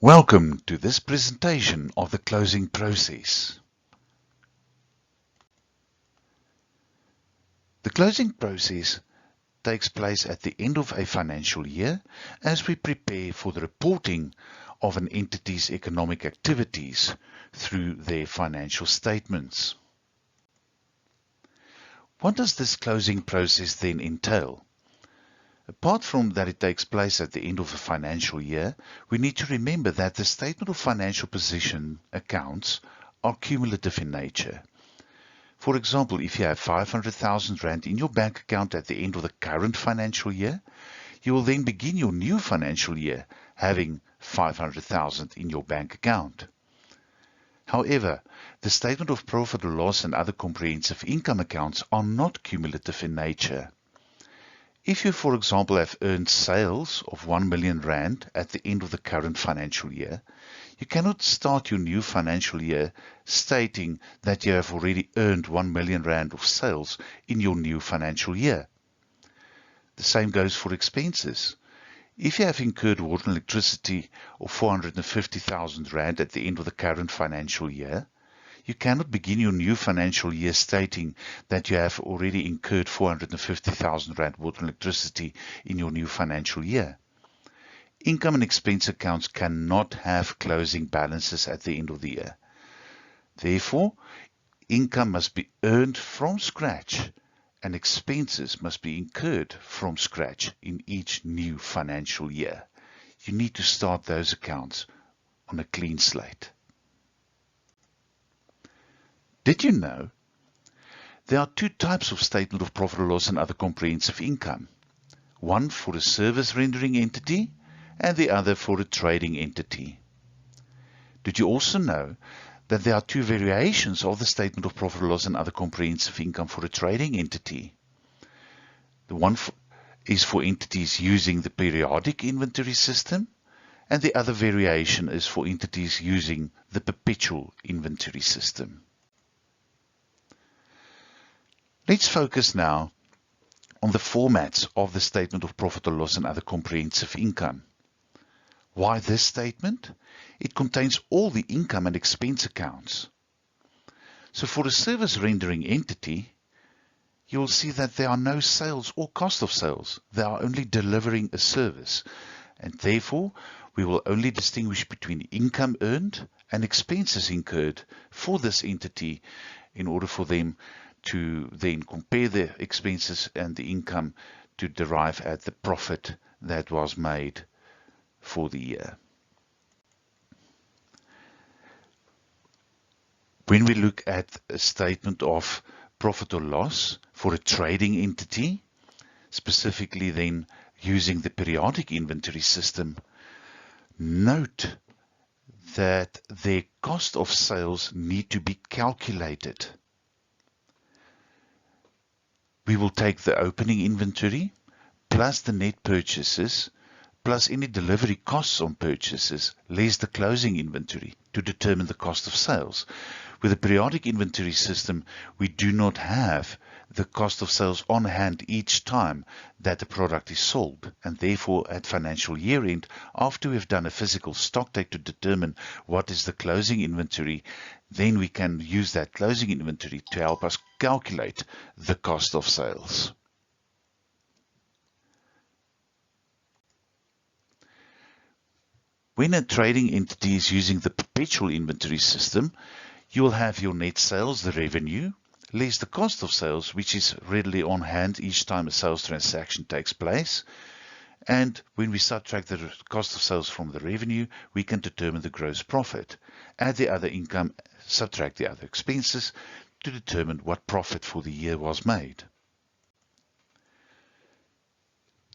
Welcome to this presentation of the closing process. The closing process takes place at the end of a financial year as we prepare for the reporting of an entity's economic activities through their financial statements. What does this closing process then entail? Apart from that it takes place at the end of a financial year, we need to remember that the statement of financial position accounts are cumulative in nature. For example, if you have 500,000 Rand in your bank account at the end of the current financial year, you will then begin your new financial year having 500,000 in your bank account. However, the statement of profit or loss and other comprehensive income accounts are not cumulative in nature. If you, for example, have earned sales of 1 million Rand at the end of the current financial year, you cannot start your new financial year stating that you have already earned 1 million Rand of sales in your new financial year. The same goes for expenses. If you have incurred water and electricity of 450,000 Rand at the end of the current financial year, you cannot begin your new financial year stating that you have already incurred 450,000 Rand water and electricity in your new financial year. Income and expense accounts cannot have closing balances at the end of the year. Therefore, income must be earned from scratch and expenses must be incurred from scratch in each new financial year. You need to start those accounts on a clean slate. Did you know there are two types of statement of profit or loss and other comprehensive income? One for a service rendering entity and the other for a trading entity. Did you also know that there are two variations of the statement of profit or loss and other comprehensive income for a trading entity? The one is for entities using the periodic inventory system, and the other variation is for entities using the perpetual inventory system. Let's focus now on the formats of the statement of profit or loss and other comprehensive income. Why this statement? It contains all the income and expense accounts. So for a service rendering entity, you will see that there are no sales or cost of sales. They are only delivering a service. And therefore, we will only distinguish between income earned and expenses incurred for this entity in order for them to then compare the expenses and the income to derive at the profit that was made for the year. When we look at a statement of profit or loss for a trading entity, specifically then using the periodic inventory system, note that their cost of sales need to be calculated. We will take the opening inventory plus the net purchases plus any delivery costs on purchases less the closing inventory to determine the cost of sales. With a periodic inventory system, we do not have the cost of sales on hand each time that the product is sold, and therefore at financial year end, after we've done a physical stock take to determine what is the closing inventory, then we can use that closing inventory to help us calculate the cost of sales. When a trading entity is using the perpetual inventory system, you will have your net sales, the revenue, less the cost of sales, which is readily on hand each time a sales transaction takes place. And when we subtract the cost of sales from the revenue, we can determine the gross profit. Add the other income, subtract the other expenses to determine what profit for the year was made.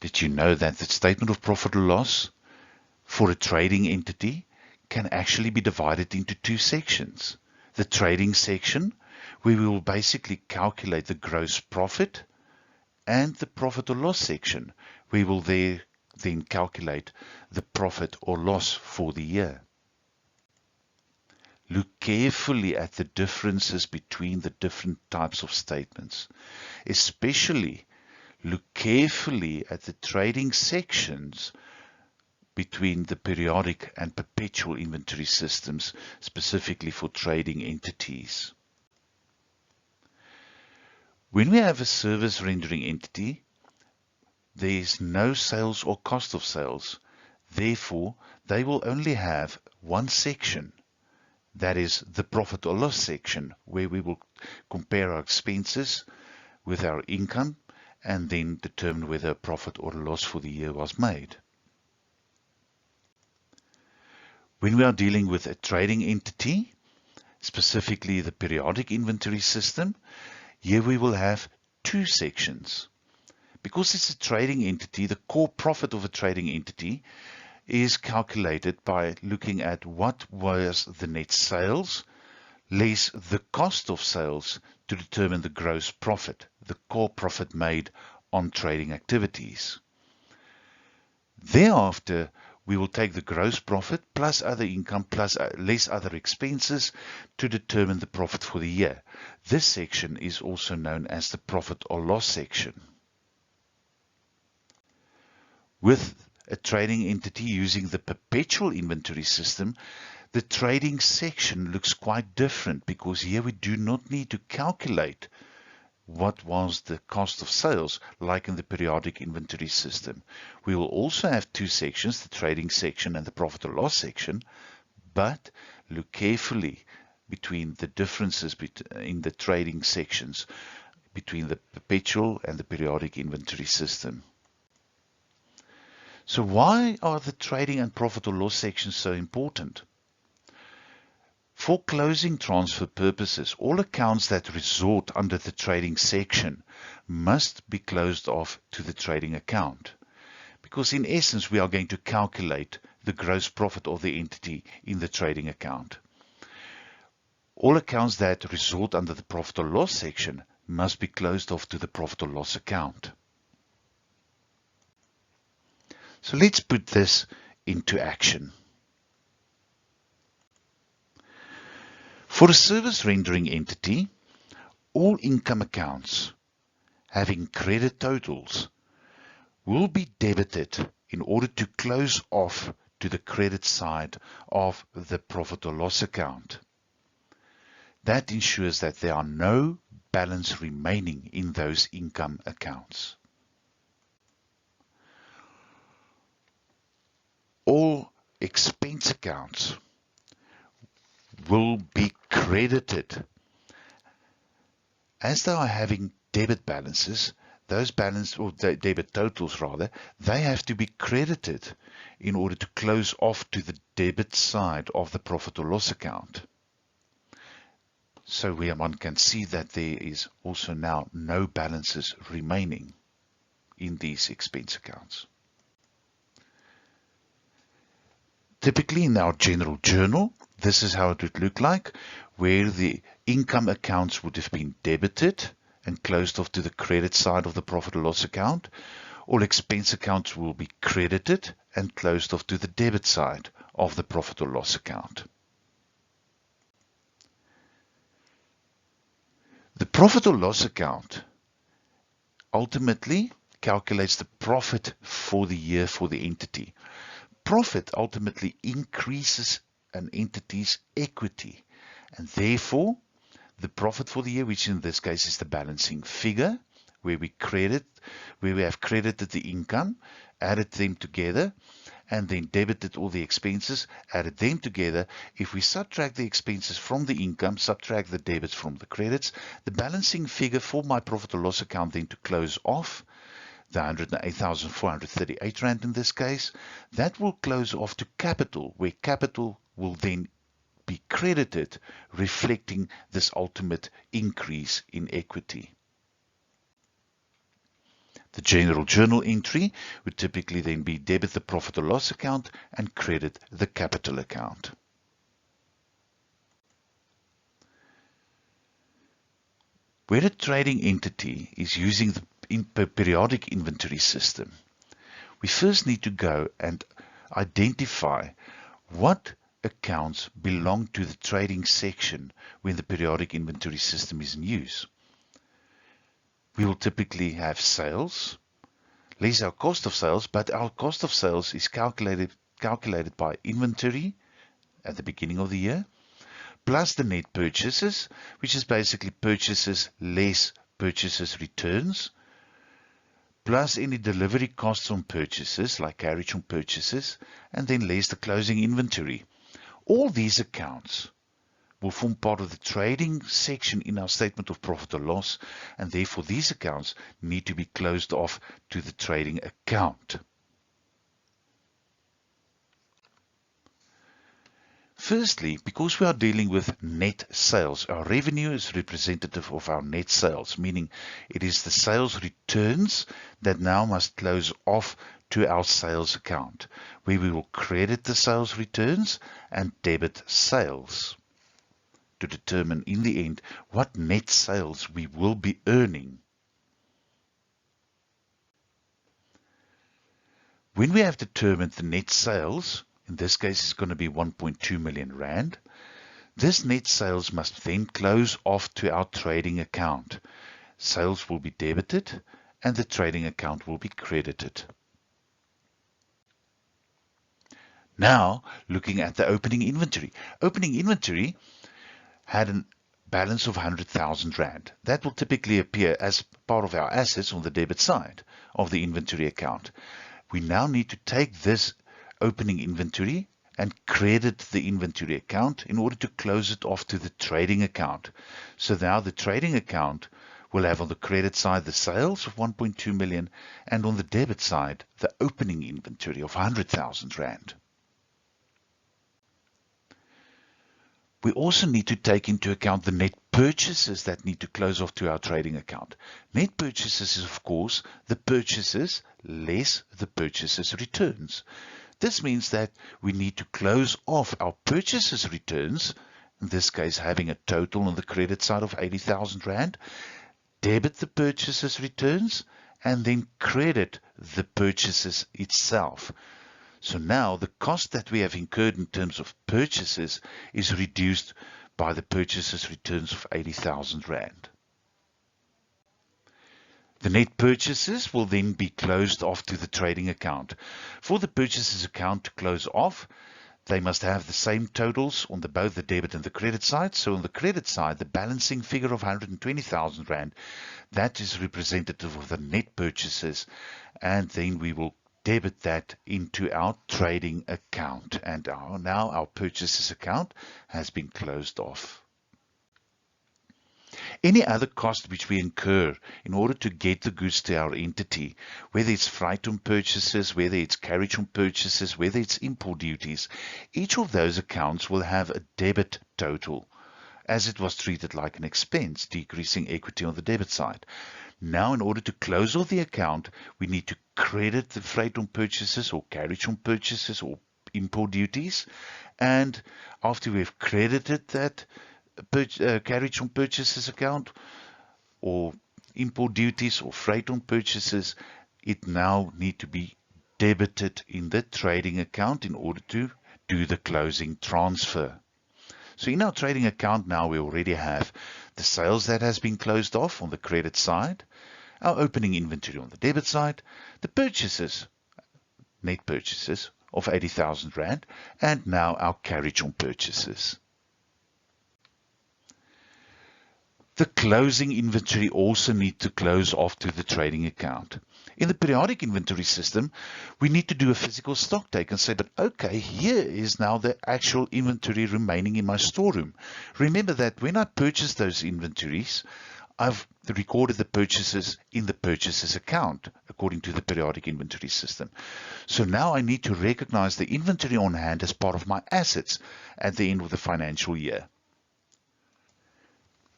Did you know that the statement of profit or loss for a trading entity can actually be divided into two sections? The trading section, where we will basically calculate the gross profit, and the profit or loss section, we will then calculate the profit or loss for the year. Look carefully at the differences between the different types of statements. Especially look carefully at the trading sections between the periodic and perpetual inventory systems, specifically for trading entities. When we have a service rendering entity, there is no sales or cost of sales. Therefore, they will only have one section, that is the profit or loss section, where we will compare our expenses with our income and then determine whether a profit or loss for the year was made. When we are dealing with a trading entity, specifically the periodic inventory system, here we will have two sections. Because it's a trading entity, the core profit of a trading entity is calculated by looking at what was the net sales less the cost of sales to determine the gross profit, the core profit made on trading activities. Thereafter, we will take the gross profit plus other income plus less other expenses to determine the profit for the year. This section is also known as the profit or loss section. With a trading entity using the perpetual inventory system, the trading section looks quite different because here we do not need to calculate what was the cost of sales like in the periodic inventory system. We will also have two sections, the trading section and the profit or loss section, but look carefully between the differences in the trading sections between the perpetual and the periodic inventory system. So why are the trading and profit or loss sections so important? For closing transfer purposes, all accounts that resort under the trading section must be closed off to the trading account. Because in essence, we are going to calculate the gross profit of the entity in the trading account. All accounts that resort under the profit or loss section must be closed off to the profit or loss account. So let's put this into action. For a service rendering entity, all income accounts having credit totals will be debited in order to close off to the credit side of the profit or loss account. That ensures that there are no balance remaining in those income accounts. All expense accounts will be credited. As they are having debit balances, those balance or debit totals rather, they have to be credited in order to close off to the debit side of the profit or loss account. So one can see that there is also now no balances remaining in these expense accounts. Typically in our general journal, this is how it would look like, where the income accounts would have been debited and closed off to the credit side of the profit or loss account. All expense accounts will be credited and closed off to the debit side of the profit or loss account. The profit or loss account ultimately calculates the profit for the year for the entity. Profit ultimately increases an entity's equity, and therefore the profit for the year, which in this case is the balancing figure, where we have credited the income, added them together, and then debited all the expenses, added them together. If we subtract the expenses from the income, subtract the debits from the credits, the balancing figure for my profit or loss account then to close off, the 108,438 Rand in this case, that will close off to capital, where capital will then be credited, reflecting this ultimate increase in equity. The general journal entry would typically then be debit the profit or loss account and credit the capital account. Where a trading entity is using the periodic inventory system, we first need to go and identify what accounts belong to the trading section when the periodic inventory system is in use. We will typically have sales, less our cost of sales, but our cost of sales is calculated calculated by inventory at the beginning of the year, plus the net purchases, which is basically purchases less purchases returns, plus any delivery costs on purchases, like carriage on purchases, and then less the closing inventory. All these accounts will form part of the trading section in our statement of profit or loss, and therefore these accounts need to be closed off to the trading account. Firstly, because we are dealing with net sales, our revenue is representative of our net sales, meaning it is the sales returns that now must close off to our sales account, where we will credit the sales returns and debit sales to determine in the end what net sales we will be earning. When we have determined the net sales, in this case it's going to be 1.2 million rand, this net sales must then close off to our trading account. Sales will be debited and the trading account will be credited. Now, looking at the opening inventory. Opening inventory had a balance of 100,000 Rand. That will typically appear as part of our assets on the debit side of the inventory account. We now need to take this opening inventory and credit the inventory account in order to close it off to the trading account. So now the trading account will have on the credit side the sales of 1.2 million and on the debit side the opening inventory of 100,000 Rand. We also need to take into account the net purchases that need to close off to our trading account. Net purchases is, of course, the purchases less the purchases returns. This means that we need to close off our purchases returns, in this case having a total on the credit side of 80,000 Rand, debit the purchases returns, and then credit the purchases itself. So now the cost that we have incurred in terms of purchases is reduced by the purchases returns of 80,000 Rand. The net purchases will then be closed off to the trading account. For the purchases account to close off, they must have the same totals on both the debit and the credit side. So on the credit side, the balancing figure of 120,000 Rand, that is representative of the net purchases, and then we will debit that into our trading account, and now our purchases account has been closed off. Any other cost which we incur in order to get the goods to our entity, whether it's freight on purchases, whether it's carriage on purchases, whether it's import duties, each of those accounts will have a debit total, as it was treated like an expense, decreasing equity on the debit side. Now, in order to close off the account, we need to credit the freight on purchases or carriage on purchases or import duties. And after we've credited that carriage on purchases account or import duties or freight on purchases, it now need to be debited in the trading account in order to do the closing transfer. So in our trading account now we already have the sales that has been closed off on the credit side, our opening inventory on the debit side, the purchases, net purchases of 80,000 Rand, and now our carriage on purchases. The closing inventory also need to close off to the trading account. In the periodic inventory system, we need to do a physical stock take and say that, okay, here is now the actual inventory remaining in my storeroom. Remember that when I purchased those inventories, I've recorded the purchases in the purchases account according to the periodic inventory system. So now I need to recognize the inventory on hand as part of my assets at the end of the financial year.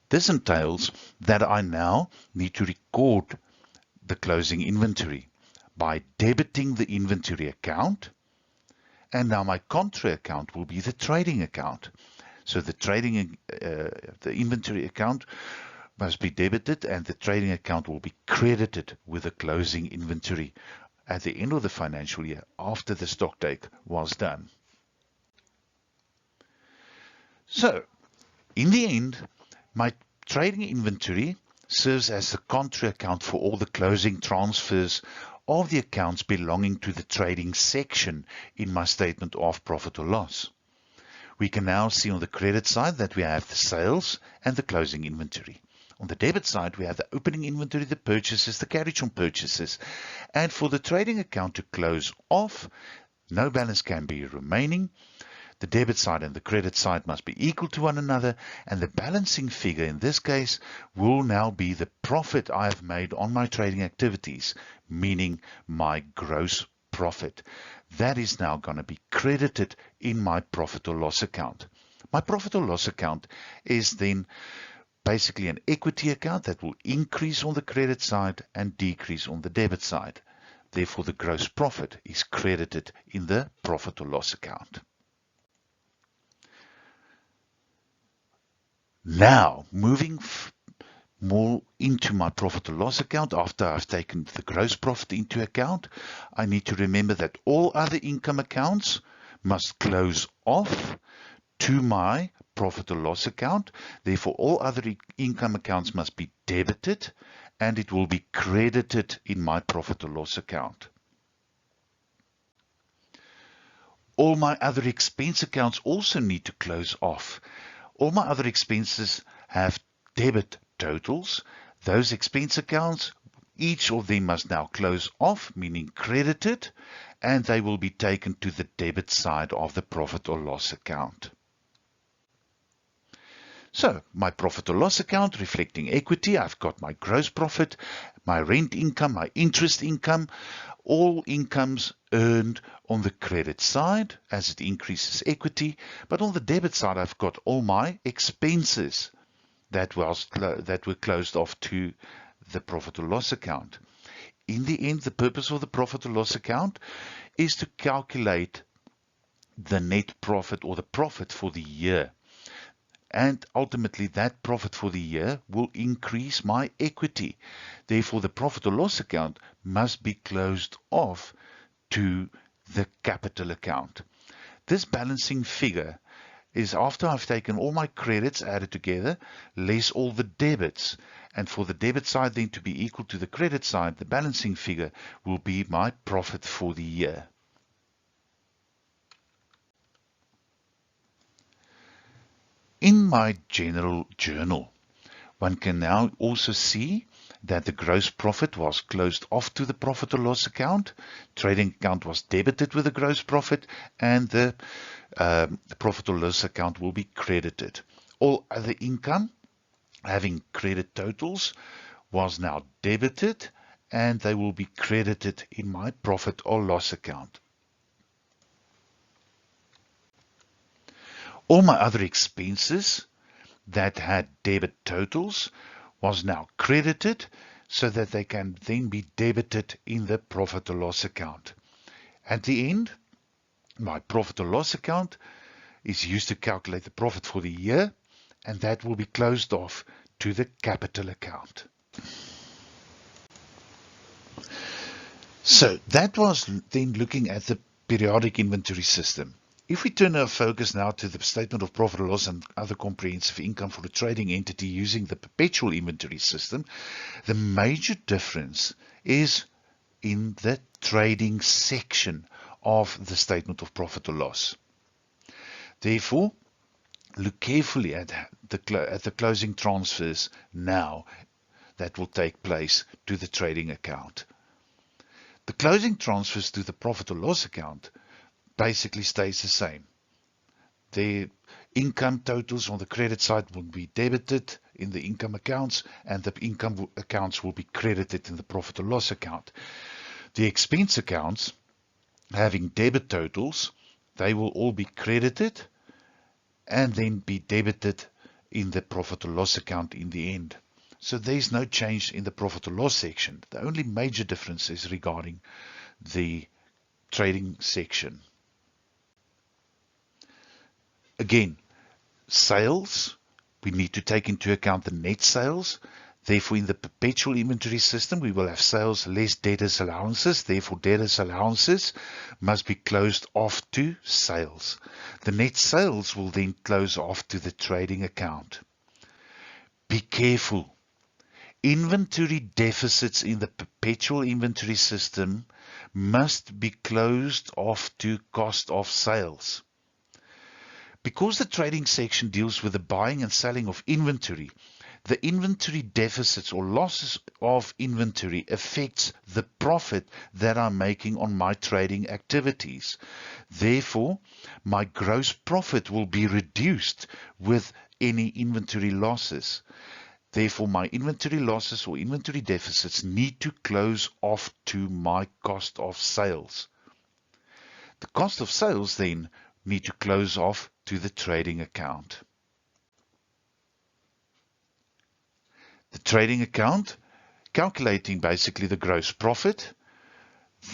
This entails that I now need to record the closing inventory by debiting the inventory account, and now my contra account will be the trading account. So the inventory account must be debited and the trading account will be credited with the closing inventory at the end of the financial year after the stock take was done. So in the end, my trading inventory serves as the contra account for all the closing transfers of the accounts belonging to the trading section in my statement of profit or loss. We can now see on the credit side that we have the sales and the closing inventory. On the debit side, we have the opening inventory, the purchases, the carriage on purchases. And for the trading account to close off, no balance can be remaining. The debit side and the credit side must be equal to one another, and the balancing figure in this case will now be the profit I have made on my trading activities, meaning my gross profit. That is now going to be credited in my profit or loss account. My profit or loss account is then basically an equity account that will increase on the credit side and decrease on the debit side. Therefore, the gross profit is credited in the profit or loss account. Now, moving more into my profit or loss account, after I've taken the gross profit into account, I need to remember that all other income accounts must close off to my profit or loss account. Therefore, all other income accounts must be debited, and it will be credited in my profit or loss account. All my other expense accounts also need to close off. All my other expenses have debit totals. Those expense accounts, each of them must now close off, meaning credited, and they will be taken to the debit side of the profit or loss account. So my profit or loss account reflecting equity, I've got my gross profit, my rent income, my interest income, all incomes earned on the credit side as it increases equity, but on the debit side I've got all my expenses that were closed off to the profit or loss account. In the end, the purpose of the profit or loss account is to calculate the net profit or the profit for the year. And ultimately, that profit for the year will increase my equity. Therefore, the profit or loss account must be closed off to the capital account. This balancing figure is after I've taken all my credits added together, less all the debits. And for the debit side then to be equal to the credit side, the balancing figure will be my profit for the year. In my general journal, one can now also see that the gross profit was closed off to the profit or loss account. Trading account was debited with the gross profit, and the profit or loss account will be credited. All other income having credit totals was now debited, and they will be credited in my profit or loss account. All my other expenses that had debit totals was now credited so that they can then be debited in the profit or loss account. At the end, my profit or loss account is used to calculate the profit for the year, and that will be closed off to the capital account. So that was then looking at the periodic inventory system. If we turn our focus now to the statement of profit or loss and other comprehensive income for the trading entity using the perpetual inventory system, the major difference is in the trading section of the statement of profit or loss. Therefore, look carefully at the closing transfers now that will take place to the trading account. The closing transfers to the profit or loss account basically stays the same. The income totals on the credit side will be debited in the income accounts, and the income accounts will be credited in the profit or loss account. The expense accounts having debit totals, they will all be credited and then be debited in the profit or loss account in the end. So there's no change in the profit or loss section. The only major difference is regarding the trading section. Again, sales, we need to take into account the net sales. Therefore, in the perpetual inventory system, we will have sales less debtors allowances. Therefore, debtors allowances must be closed off to sales. The net sales will then close off to the trading account. Be careful. Inventory deficits in the perpetual inventory system must be closed off to cost of sales. Because the trading section deals with the buying and selling of inventory, the inventory deficits or losses of inventory affects the profit that I'm making on my trading activities. Therefore, my gross profit will be reduced with any inventory losses. Therefore, my inventory losses or inventory deficits need to close off to my cost of sales. The cost of sales then need to close off to the trading account. The trading account, calculating basically the gross profit,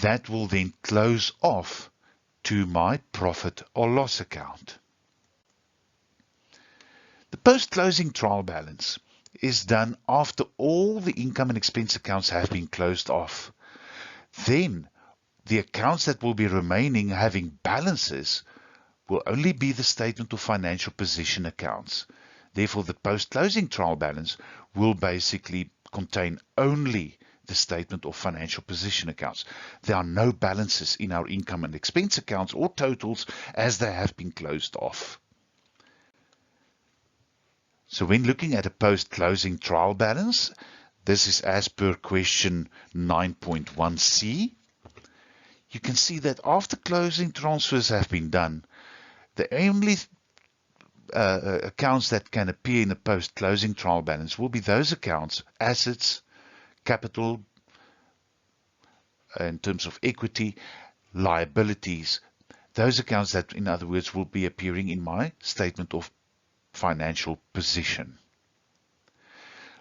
that will then close off to my profit or loss account. The post-closing trial balance is done after all the income and expense accounts have been closed off. Then the accounts that will be remaining having balances will only be the statement of financial position accounts. Therefore, the post-closing trial balance will basically contain only the statement of financial position accounts. There are no balances in our income and expense accounts or totals as they have been closed off. So when looking at a post-closing trial balance, this is as per question 9.1c. You can see that after closing transfers have been done, the only accounts that can appear in a post-closing trial balance will be those accounts, assets, capital, in terms of equity, liabilities, those accounts that, in other words, will be appearing in my statement of financial position.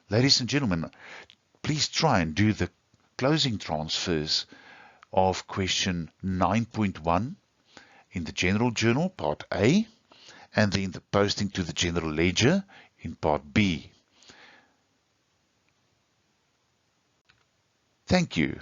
Ladies and gentlemen, please try and do the closing transfers of question 9.1 in the General Journal, Part A, and then the posting to the General Ledger in Part B. Thank you.